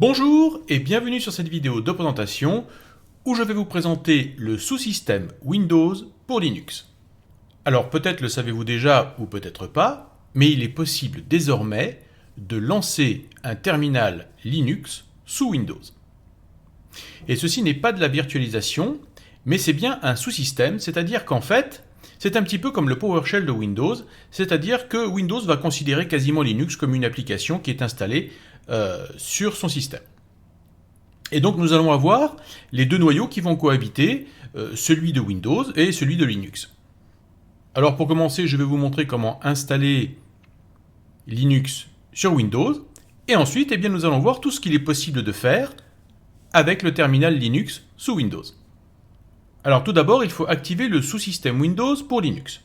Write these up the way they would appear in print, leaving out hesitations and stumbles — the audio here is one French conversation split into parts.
Bonjour et bienvenue sur cette vidéo de présentation où je vais vous présenter le sous-système Windows pour Linux. Alors peut-être le savez-vous déjà ou peut-être pas, mais il est possible désormais de lancer un terminal Linux sous Windows. Et ceci n'est pas de la virtualisation, mais c'est bien un sous-système, c'est-à-dire qu'en fait, c'est un petit peu comme le PowerShell de Windows, c'est-à-dire que Windows va considérer quasiment Linux comme une application qui est installée sur son système. Et donc nous allons avoir les deux noyaux qui vont cohabiter, celui de Windows et celui de Linux. Alors pour commencer, je vais vous montrer comment installer Linux sur Windows, et ensuite nous allons voir tout ce qu'il est possible de faire avec le terminal Linux sous Windows. Alors tout d'abord, il faut activer le sous-système Windows pour Linux.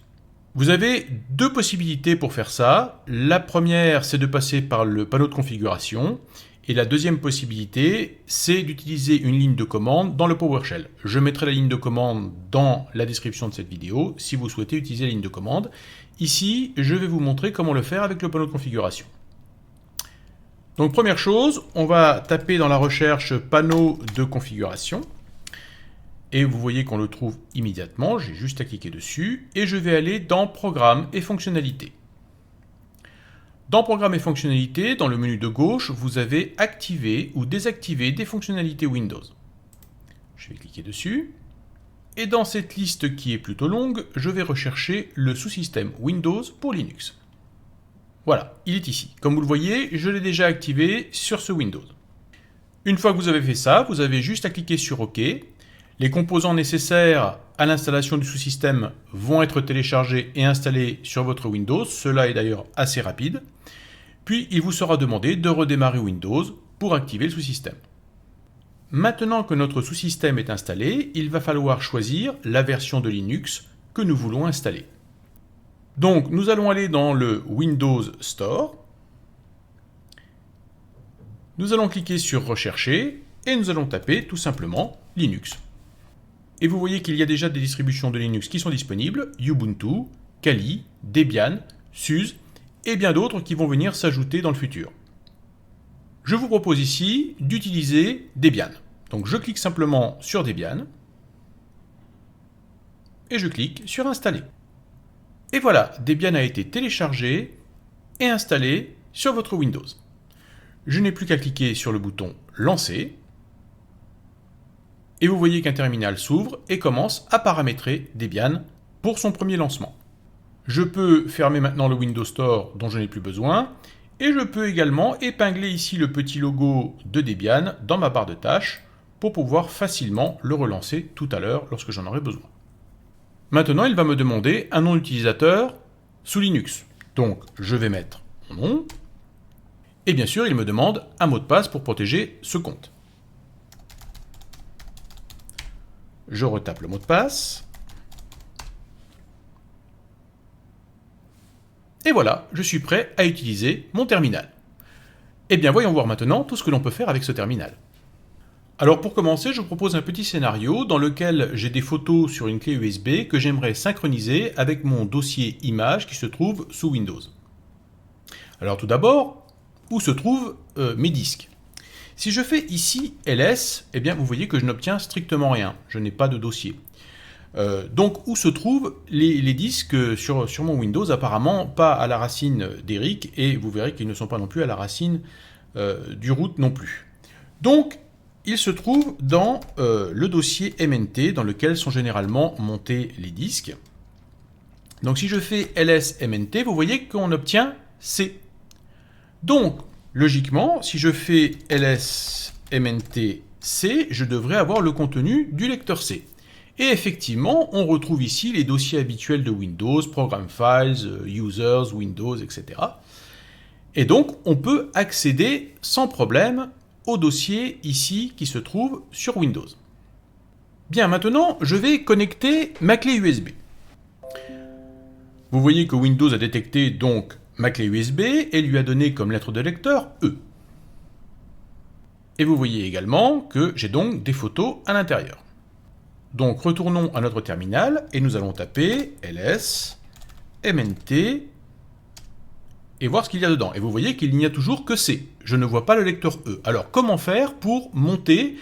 Vous avez deux possibilités pour faire ça. La première, c'est de passer par le panneau de configuration. Et la deuxième possibilité, c'est d'utiliser une ligne de commande dans le PowerShell. Je mettrai la ligne de commande dans la description de cette vidéo si vous souhaitez utiliser la ligne de commande. Ici, je vais vous montrer comment le faire avec le panneau de configuration. Donc première chose, on va taper dans la recherche panneau de configuration. Et vous voyez qu'on le trouve immédiatement, j'ai juste à cliquer dessus, et je vais aller dans Programmes et fonctionnalités. Dans Programmes et fonctionnalités, dans le menu de gauche, vous avez activé ou désactivé des fonctionnalités Windows. Je vais cliquer dessus, et dans cette liste qui est plutôt longue, je vais rechercher le sous-système Windows pour Linux. Voilà, il est ici. Comme vous le voyez, je l'ai déjà activé sur ce Windows. Une fois que vous avez fait ça, vous avez juste à cliquer sur OK. Les composants nécessaires à l'installation du sous-système vont être téléchargés et installés sur votre Windows. Cela est d'ailleurs assez rapide. Puis, il vous sera demandé de redémarrer Windows pour activer le sous-système. Maintenant que notre sous-système est installé, il va falloir choisir la version de Linux que nous voulons installer. Donc, nous allons aller dans le Windows Store. Nous allons cliquer sur Rechercher et nous allons taper tout simplement Linux. Et vous voyez qu'il y a déjà des distributions de Linux qui sont disponibles, Ubuntu, Kali, Debian, SUSE et bien d'autres qui vont venir s'ajouter dans le futur. Je vous propose ici d'utiliser Debian. Donc je clique simplement sur Debian et je clique sur Installer. Et voilà, Debian a été téléchargé et installé sur votre Windows. Je n'ai plus qu'à cliquer sur le bouton Lancer. Et vous voyez qu'un terminal s'ouvre et commence à paramétrer Debian pour son premier lancement. Je peux fermer maintenant le Windows Store dont je n'ai plus besoin, et je peux également épingler ici le petit logo de Debian dans ma barre de tâches pour pouvoir facilement le relancer tout à l'heure lorsque j'en aurai besoin. Maintenant, il va me demander un nom d'utilisateur sous Linux. Donc, je vais mettre mon nom, et bien sûr, il me demande un mot de passe pour protéger ce compte. Je retape le mot de passe. Et voilà, je suis prêt à utiliser mon terminal. Eh bien, voyons voir maintenant tout ce que l'on peut faire avec ce terminal. Alors pour commencer, je vous propose un petit scénario dans lequel j'ai des photos sur une clé USB que j'aimerais synchroniser avec mon dossier images qui se trouve sous Windows. Alors tout d'abord, où se trouvent mes disques ? Si je fais ici ls, eh bien vous voyez que je n'obtiens strictement rien. Je n'ai pas de dossier. Donc où se trouvent les disques sur mon Windows? Apparemment pas à la racine d'Eric, et vous verrez qu'ils ne sont pas non plus à la racine du root non plus. Donc ils se trouvent dans le dossier MNT dans lequel sont généralement montés les disques. Donc si je fais ls mnt, vous voyez qu'on obtient C. Donc logiquement, si je fais ls mnt c, je devrais avoir le contenu du lecteur C. Et effectivement, on retrouve ici les dossiers habituels de Windows, Program Files, Users, Windows, etc. Et donc, on peut accéder sans problème au dossier ici qui se trouve sur Windows. Bien, maintenant, je vais connecter ma clé USB. Vous voyez que Windows a détecté donc ma clé USB et lui a donné comme lettre de lecteur E. Et vous voyez également que j'ai donc des photos à l'intérieur. Donc retournons à notre terminal et nous allons taper ls mnt et voir ce qu'il y a dedans. Et vous voyez qu'il n'y a toujours que C. Je ne vois pas le lecteur E. Alors, comment faire pour monter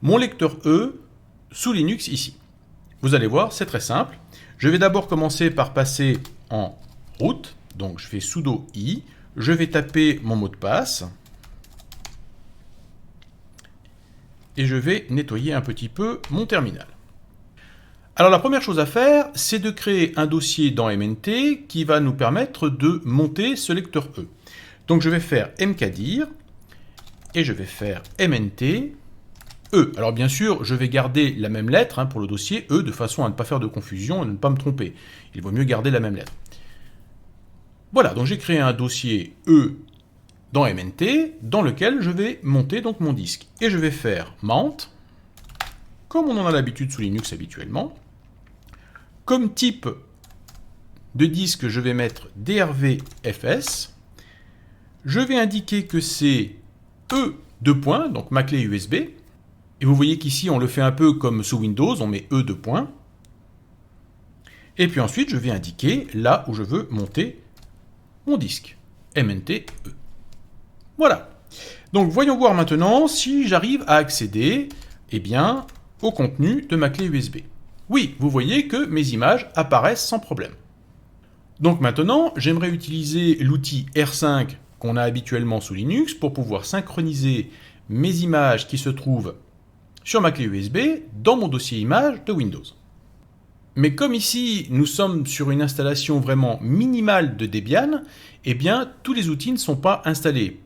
mon lecteur E sous Linux ici? Vous allez voir, c'est très simple. Je vais d'abord commencer par passer en root. Donc, je fais sudo i. Je vais taper mon mot de passe. Et je vais nettoyer un petit peu mon terminal. Alors la première chose à faire, c'est de créer un dossier dans MNT qui va nous permettre de monter ce lecteur E. Donc je vais faire mkdir et je vais faire mnt E. Alors bien sûr, je vais garder la même lettre pour le dossier E de façon à ne pas faire de confusion et ne pas me tromper. Il vaut mieux garder la même lettre. Voilà, donc j'ai créé un dossier E dans MNT dans lequel je vais monter donc mon disque. Et je vais faire mount, comme on en a l'habitude sous Linux habituellement. Comme type de disque, je vais mettre drvfs. Je vais indiquer que c'est E deux points, donc ma clé USB. Et vous voyez qu'ici, on le fait un peu comme sous Windows, on met E deux points. Et puis ensuite, je vais indiquer là où je veux monter mon disque, mnt E. Voilà. Donc voyons voir maintenant si j'arrive à accéder au contenu de ma clé USB. Oui, vous voyez que mes images apparaissent sans problème. Donc maintenant, j'aimerais utiliser l'outil R5 qu'on a habituellement sous Linux pour pouvoir synchroniser mes images qui se trouvent sur ma clé USB dans mon dossier images de Windows. Mais comme ici, nous sommes sur une installation vraiment minimale de Debian, tous les outils ne sont pas installés.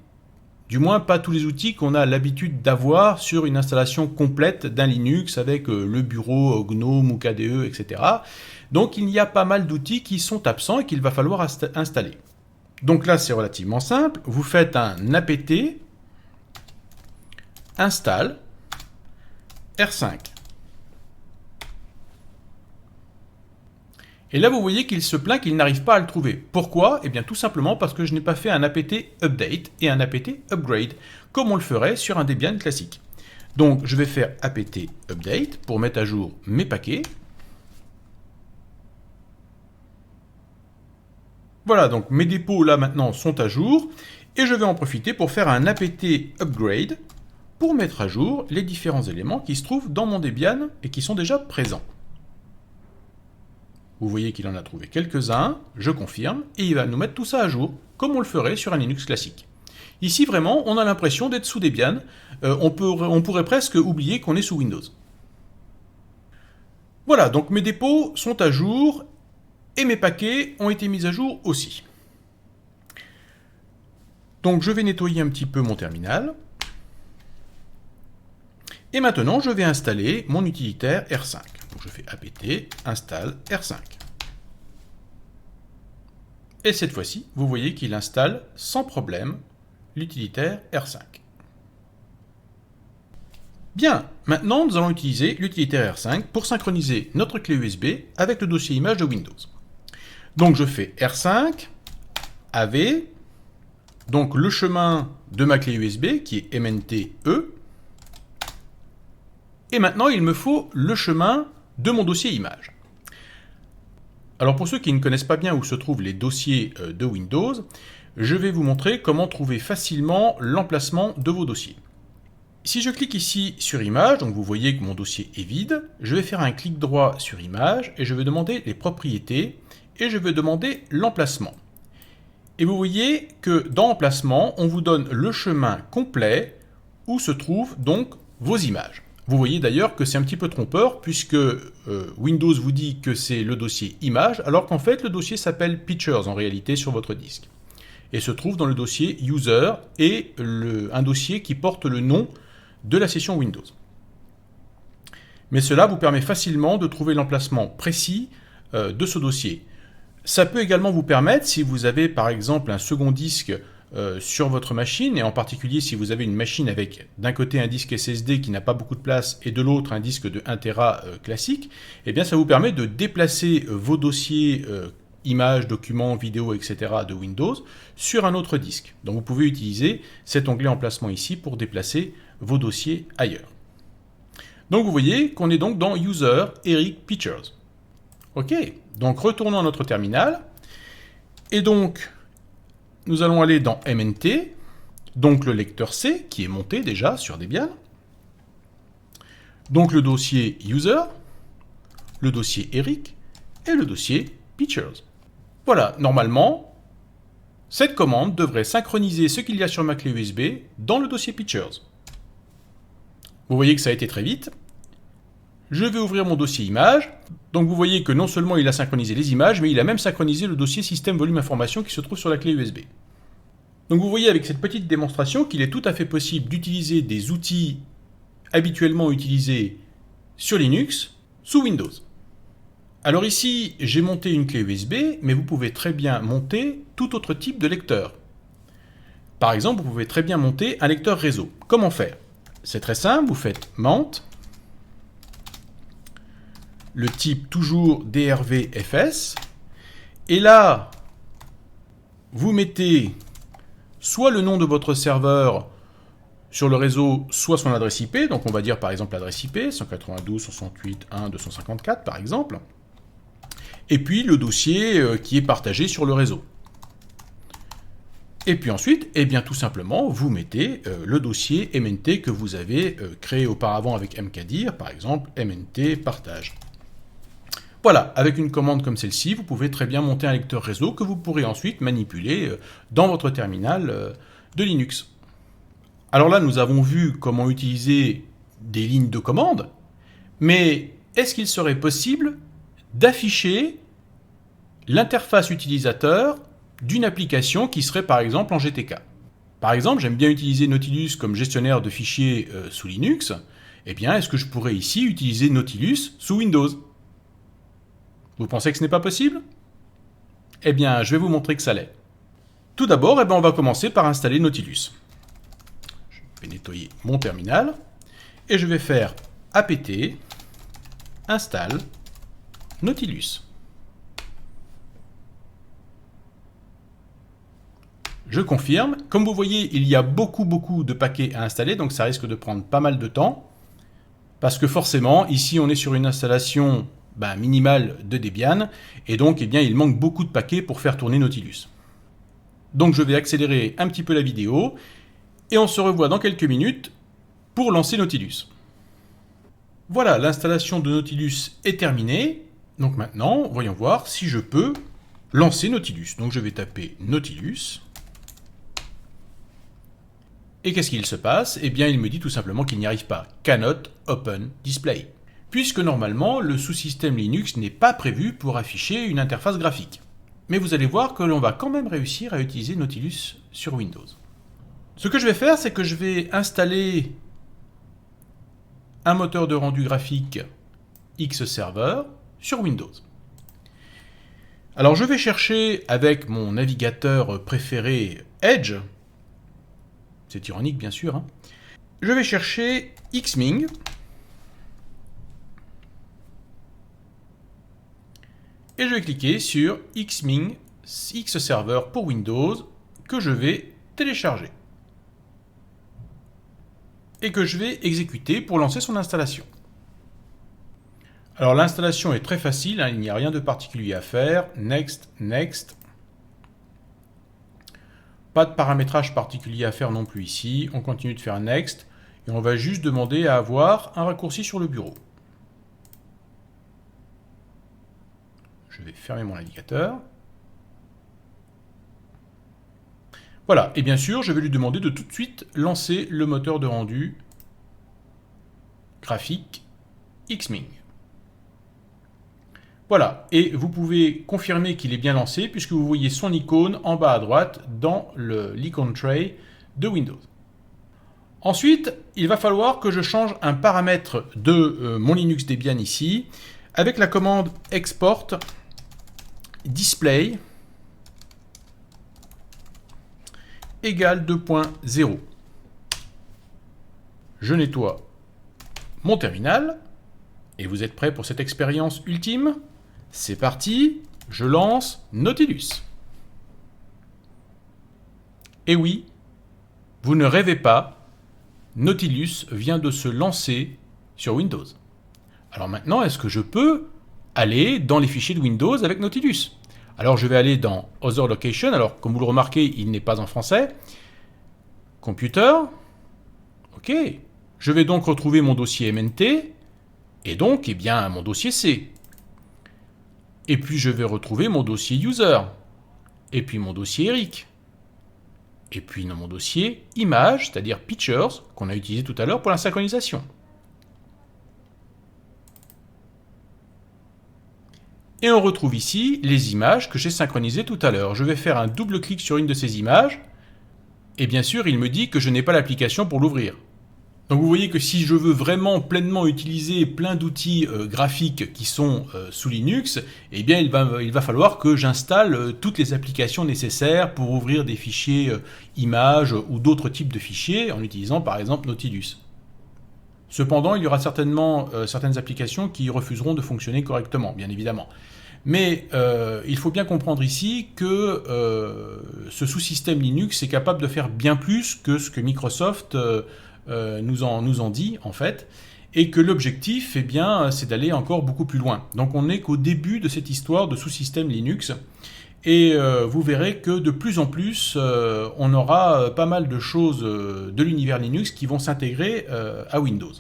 Du moins, pas tous les outils qu'on a l'habitude d'avoir sur une installation complète d'un Linux avec le bureau GNOME ou KDE, etc. Donc, il y a pas mal d'outils qui sont absents et qu'il va falloir installer. Donc là, c'est relativement simple. Vous faites un apt install R5. Et là, vous voyez qu'il se plaint qu'il n'arrive pas à le trouver. Pourquoi? Eh bien, tout simplement parce que je n'ai pas fait un apt update et un apt upgrade, comme on le ferait sur un Debian classique. Donc, je vais faire apt update pour mettre à jour mes paquets. Voilà, donc mes dépôts là maintenant sont à jour. Et je vais en profiter pour faire un apt upgrade pour mettre à jour les différents éléments qui se trouvent dans mon Debian et qui sont déjà présents. Vous voyez qu'il en a trouvé quelques-uns, je confirme, et il va nous mettre tout ça à jour, comme on le ferait sur un Linux classique. Ici, vraiment, on a l'impression d'être sous Debian. On pourrait presque oublier qu'on est sous Windows. Voilà, donc mes dépôts sont à jour, et mes paquets ont été mis à jour aussi. Donc je vais nettoyer un petit peu mon terminal. Et maintenant, je vais installer mon utilitaire R5. Donc je fais apt install R5. Et cette fois-ci, vous voyez qu'il installe sans problème l'utilitaire R5. Bien, maintenant nous allons utiliser l'utilitaire R5 pour synchroniser notre clé USB avec le dossier image de Windows. Donc je fais R5, AV, donc le chemin de ma clé USB qui est mnt E. Et maintenant, il me faut le chemin de mon dossier image. Alors pour ceux qui ne connaissent pas bien où se trouvent les dossiers de Windows, je vais vous montrer comment trouver facilement l'emplacement de vos dossiers. Si je clique ici sur Image, donc vous voyez que mon dossier est vide, je vais faire un clic droit sur Image et je vais demander les propriétés et je vais demander l'emplacement. Et vous voyez que dans Emplacement, on vous donne le chemin complet où se trouvent donc vos images. Vous voyez d'ailleurs que c'est un petit peu trompeur puisque Windows vous dit que c'est le dossier Images alors qu'en fait le dossier s'appelle Pictures en réalité sur votre disque. Et se trouve dans le dossier User et un dossier qui porte le nom de la session Windows. Mais cela vous permet facilement de trouver l'emplacement précis de ce dossier. Ça peut également vous permettre, si vous avez par exemple un second disque sur votre machine, et en particulier si vous avez une machine avec d'un côté un disque SSD qui n'a pas beaucoup de place et de l'autre un disque de 1 Tera classique, eh bien ça vous permet de déplacer vos dossiers images, documents, vidéos, etc. de Windows sur un autre disque. Donc vous pouvez utiliser cet onglet emplacement ici pour déplacer vos dossiers ailleurs. Donc vous voyez qu'on est donc dans User, Eric, Pictures. Ok, donc retournons à notre terminal. Et donc, nous allons aller dans MNT, donc le lecteur C qui est monté déjà sur Debian, donc le dossier User, le dossier Eric et le dossier Pictures. Voilà, normalement, cette commande devrait synchroniser ce qu'il y a sur ma clé USB dans le dossier Pictures. Vous voyez que ça a été très vite. Je vais ouvrir mon dossier images. Donc vous voyez que non seulement il a synchronisé les images, mais il a même synchronisé le dossier système volume information qui se trouve sur la clé USB. Donc vous voyez avec cette petite démonstration qu'il est tout à fait possible d'utiliser des outils habituellement utilisés sur Linux sous Windows. Alors ici, j'ai monté une clé USB, mais vous pouvez très bien monter tout autre type de lecteur. Par exemple, vous pouvez très bien monter un lecteur réseau. Comment faire? C'est très simple, vous faites Mount, le type toujours DRVFS, et là, vous mettez soit le nom de votre serveur sur le réseau, soit son adresse IP, donc on va dire par exemple l'adresse IP, 192.168.1.254 par exemple, et puis le dossier qui est partagé sur le réseau. Et puis ensuite, eh bien tout simplement, vous mettez le dossier MNT que vous avez créé auparavant avec mkdir, par exemple MNT partage. Voilà, avec une commande comme celle-ci, vous pouvez très bien monter un lecteur réseau que vous pourrez ensuite manipuler dans votre terminal de Linux. Alors là, nous avons vu comment utiliser des lignes de commande, mais est-ce qu'il serait possible d'afficher l'interface utilisateur d'une application qui serait par exemple en GTK? Par exemple, j'aime bien utiliser Nautilus comme gestionnaire de fichiers sous Linux. Eh bien, est-ce que je pourrais ici utiliser Nautilus sous Windows? Vous pensez que ce n'est pas possible? Eh bien, je vais vous montrer que ça l'est. Tout d'abord, on va commencer par installer Nautilus. Je vais nettoyer mon terminal et je vais faire apt install Nautilus. Je confirme. Comme vous voyez, il y a beaucoup de paquets à installer, donc ça risque de prendre pas mal de temps. Parce que forcément, ici, on est sur une installation minimale de Debian, et donc il manque beaucoup de paquets pour faire tourner Nautilus. Donc je vais accélérer un petit peu la vidéo, et on se revoit dans quelques minutes pour lancer Nautilus. Voilà, l'installation de Nautilus est terminée. Donc maintenant, voyons voir si je peux lancer Nautilus. Donc je vais taper Nautilus. Et qu'est-ce qu'il se passe? Eh bien, il me dit tout simplement qu'il n'y arrive pas. Cannot open display. Puisque normalement, le sous-système Linux n'est pas prévu pour afficher une interface graphique. Mais vous allez voir que l'on va quand même réussir à utiliser Nautilus sur Windows. Ce que je vais faire, c'est que je vais installer un moteur de rendu graphique Xserver sur Windows. Alors je vais chercher avec mon navigateur préféré Edge. C'est ironique bien sûr. Hein. Je vais chercher Xming. Et je vais cliquer sur Xming Xserver pour Windows que je vais télécharger. Et que je vais exécuter pour lancer son installation. Alors l'installation est très facile, hein, il n'y a rien de particulier à faire. Next, next. Pas de paramétrage particulier à faire non plus ici. On continue de faire next. Et on va juste demander à avoir un raccourci sur le bureau. Je vais fermer mon navigateur. Voilà, et bien sûr, je vais lui demander de tout de suite lancer le moteur de rendu graphique Xming. Voilà, et vous pouvez confirmer qu'il est bien lancé puisque vous voyez son icône en bas à droite dans l'icône tray de Windows. Ensuite, il va falloir que je change un paramètre de mon Linux Debian ici avec la commande export display égale 2.0. Je nettoie mon terminal et vous êtes prêts pour cette expérience ultime? C'est parti, je lance Nautilus. Et oui, vous ne rêvez pas, Nautilus vient de se lancer sur Windows. Alors maintenant, est-ce que je peux aller dans les fichiers de Windows avec Nautilus? Alors je vais aller dans Other Location, alors comme vous le remarquez, il n'est pas en français. Computer, ok. Je vais donc retrouver mon dossier MNT, et donc, eh bien, mon dossier C. Et puis je vais retrouver mon dossier User, et puis mon dossier Eric. Et puis dans mon dossier Image, c'est-à-dire Pictures, qu'on a utilisé tout à l'heure pour la synchronisation. Et on retrouve ici les images que j'ai synchronisées tout à l'heure. Je vais faire un double clic sur une de ces images, et bien sûr, il me dit que je n'ai pas l'application pour l'ouvrir. Donc vous voyez que si je veux vraiment pleinement utiliser plein d'outils graphiques qui sont sous Linux, eh bien il va falloir que j'installe toutes les applications nécessaires pour ouvrir des fichiers images ou d'autres types de fichiers en utilisant par exemple Nautilus. Cependant, il y aura certainement certaines applications qui refuseront de fonctionner correctement, bien évidemment. Mais il faut bien comprendre ici que ce sous-système Linux est capable de faire bien plus que ce que Microsoft nous en dit, en fait, et que l'objectif, eh bien, c'est d'aller encore beaucoup plus loin. Donc on n'est qu'au début de cette histoire de sous-système Linux, et vous verrez que de plus en plus, on aura pas mal de choses de l'univers Linux qui vont s'intégrer à Windows.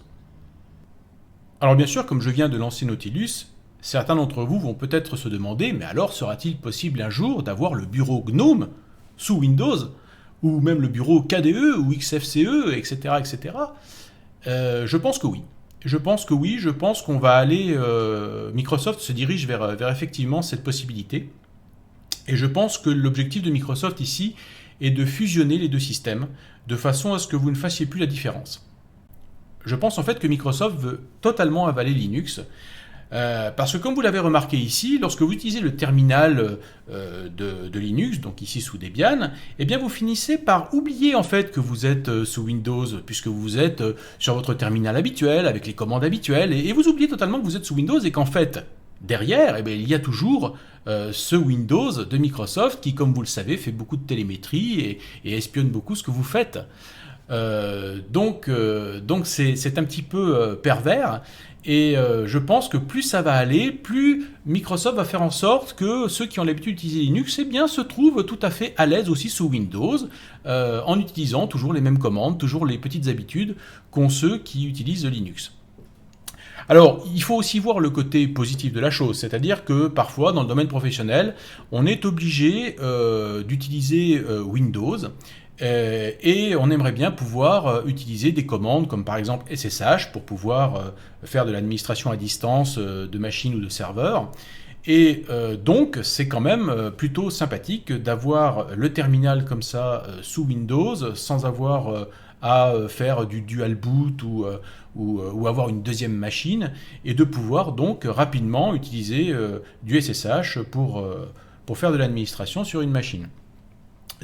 Alors bien sûr, comme je viens de lancer Nautilus, certains d'entre vous vont peut-être se demander, mais alors sera-t-il possible un jour d'avoir le bureau GNOME sous Windows, ou même le bureau KDE ou XFCE, etc. etc. Je pense que oui. Je pense qu'on va aller... Microsoft se dirige vers effectivement cette possibilité. Et je pense que l'objectif de Microsoft ici est de fusionner les deux systèmes, de façon à ce que vous ne fassiez plus la différence. Je pense en fait que Microsoft veut totalement avaler Linux, parce que comme vous l'avez remarqué ici, lorsque vous utilisez le terminal de Linux, donc ici sous Debian, eh bien vous finissez par oublier en fait que vous êtes sous Windows, puisque vous êtes sur votre terminal habituel, avec les commandes habituelles, et vous oubliez totalement que vous êtes sous Windows et qu'en fait, derrière, eh bien, il y a toujours ce Windows de Microsoft qui, comme vous le savez, fait beaucoup de télémétrie et espionne beaucoup ce que vous faites. Donc c'est un petit peu pervers. Et je pense que plus ça va aller, plus Microsoft va faire en sorte que ceux qui ont l'habitude d'utiliser Linux eh bien, se trouvent tout à fait à l'aise aussi sous Windows, en utilisant toujours les mêmes commandes, toujours les petites habitudes qu'ont ceux qui utilisent Linux. Alors, il faut aussi voir le côté positif de la chose, c'est-à-dire que parfois, dans le domaine professionnel, on est obligé d'utiliser Windows, et on aimerait bien pouvoir utiliser des commandes comme par exemple SSH pour pouvoir faire de l'administration à distance de machines ou de serveurs. Et donc c'est quand même plutôt sympathique d'avoir le terminal comme ça sous Windows sans avoir à faire du dual boot ou avoir une deuxième machine, et de pouvoir donc rapidement utiliser du SSH pour faire de l'administration sur une machine.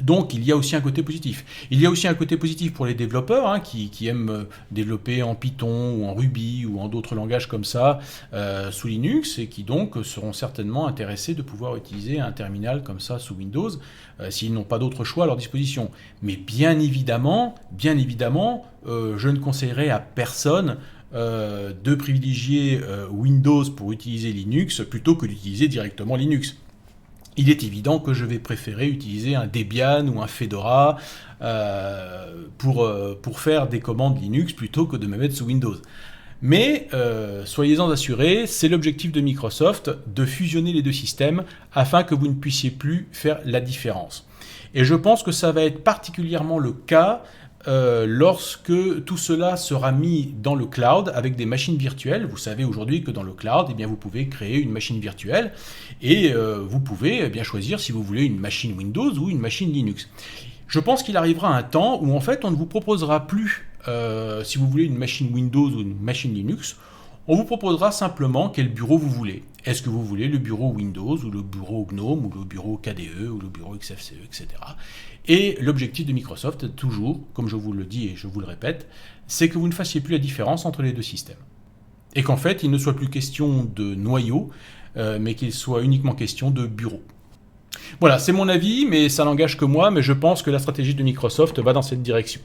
Donc il y a aussi un côté positif. Il y a aussi un côté positif pour les développeurs qui aiment développer en Python ou en Ruby ou en d'autres langages comme ça sous Linux, et qui donc seront certainement intéressés de pouvoir utiliser un terminal comme ça sous Windows s'ils n'ont pas d'autre choix à leur disposition. Mais bien évidemment, je ne conseillerais à personne de privilégier Windows pour utiliser Linux plutôt que d'utiliser directement Linux. Il est évident que je vais préférer utiliser un Debian ou un Fedora pour faire des commandes Linux plutôt que de me mettre sous Windows. Mais soyez-en assurés, c'est l'objectif de Microsoft de fusionner les deux systèmes afin que vous ne puissiez plus faire la différence. Et je pense que ça va être particulièrement le cas lorsque tout cela sera mis dans le cloud avec des machines virtuelles. Vous savez aujourd'hui que dans le cloud, eh bien, vous pouvez créer une machine virtuelle et vous pouvez bien choisir si vous voulez une machine Windows ou une machine Linux. Je pense qu'il arrivera un temps où en fait on ne vous proposera plus, si vous voulez une machine Windows ou une machine Linux, on vous proposera simplement quel bureau vous voulez. Est-ce que vous voulez le bureau Windows ou le bureau GNOME ou le bureau KDE ou le bureau XFCE, etc. Et l'objectif de Microsoft, toujours, comme je vous le dis et je vous le répète, c'est que vous ne fassiez plus la différence entre les deux systèmes. Et qu'en fait, il ne soit plus question de noyau, mais qu'il soit uniquement question de bureau. Voilà, c'est mon avis, mais ça n'engage que moi, mais je pense que la stratégie de Microsoft va dans cette direction.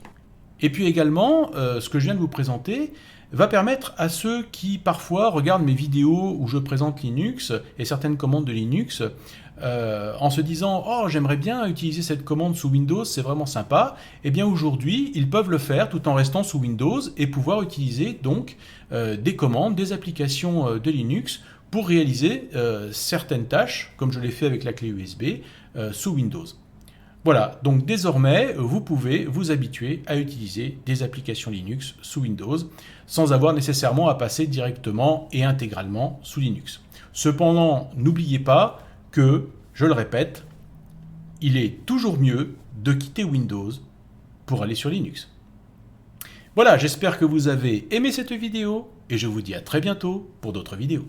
Et puis également, ce que je viens de vous présenter va permettre à ceux qui parfois regardent mes vidéos où je présente Linux et certaines commandes de Linux en se disant « Oh, j'aimerais bien utiliser cette commande sous Windows, c'est vraiment sympa », eh bien aujourd'hui, ils peuvent le faire tout en restant sous Windows et pouvoir utiliser donc des commandes, des applications de Linux pour réaliser certaines tâches, comme je l'ai fait avec la clé USB, sous Windows. Voilà, donc désormais, vous pouvez vous habituer à utiliser des applications Linux sous Windows sans avoir nécessairement à passer directement et intégralement sous Linux. Cependant, n'oubliez pas que, je le répète, il est toujours mieux de quitter Windows pour aller sur Linux. Voilà, j'espère que vous avez aimé cette vidéo et je vous dis à très bientôt pour d'autres vidéos.